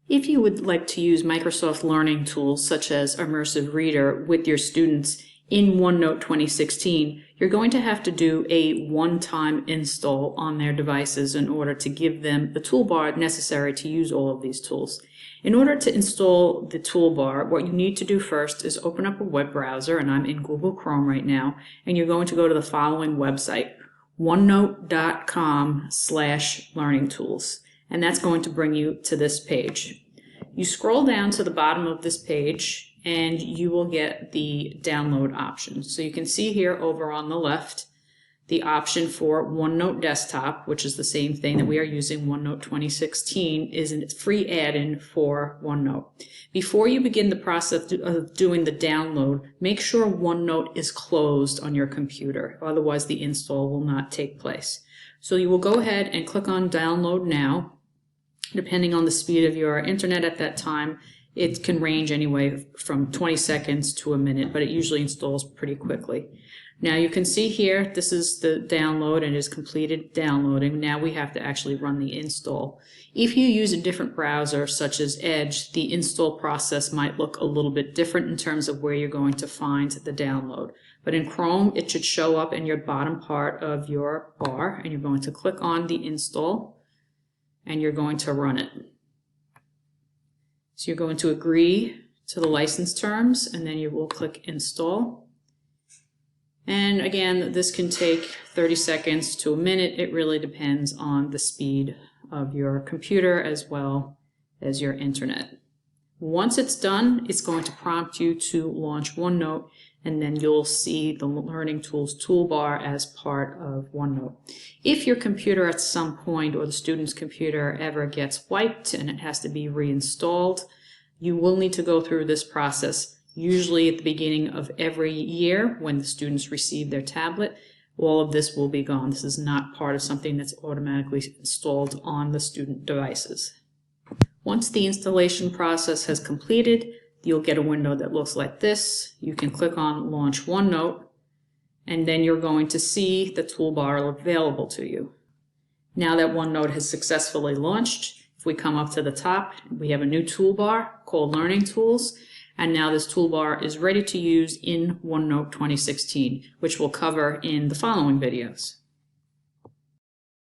If you would like to use Microsoft Learning tools such as Immersive Reader with your students in OneNote 2016, you're going to have to do a one-time install on their devices in order to give them the toolbar necessary to use all of these tools. In order to install the toolbar, what you need to do first is open up a web browser, and I'm in Google Chrome right now, and you're going to go to the following website, onenote.com/learningtools. And that's going to bring you to this page. You scroll down to the bottom of this page and you will get the download option. So you can see here over on the left the option for OneNote Desktop, which is the same thing that we are using. OneNote 2016 is a free add-in for OneNote. Before you begin the process of doing the download, make sure OneNote is closed on your computer, otherwise the install will not take place. So you will go ahead and click on Download Now. Depending on the speed of your internet at that time, it can range anyway from 20 seconds to a minute, but it usually installs pretty quickly. Now you can see here, this is the download and it is completed downloading. Now we have to actually run the install. If you use a different browser such as Edge, the install process might look a little bit different in terms of where you're going to find the download. But in Chrome, it should show up in your bottom part of your bar, and you're going to click on the install and you're going to run it. So you're going to agree to the license terms and then you will click install. And again, this can take 30 seconds to a minute. It really depends on the speed of your computer as well as your internet. Once it's done, it's going to prompt you to launch OneNote, and then you'll see the Learning Tools toolbar as part of OneNote. If your computer at some point, or the student's computer, ever gets wiped and it has to be reinstalled, you will need to go through this process, usually at the beginning of every year when the students receive their tablet. All of this will be gone. This is not part of something that's automatically installed on the student devices. Once the installation process has completed, you'll get a window that looks like this. You can click on Launch OneNote, and then you're going to see the toolbar available to you. Now that OneNote has successfully launched, if we come up to the top, we have a new toolbar called Learning Tools, and now this toolbar is ready to use in OneNote 2016, which we'll cover in the following videos.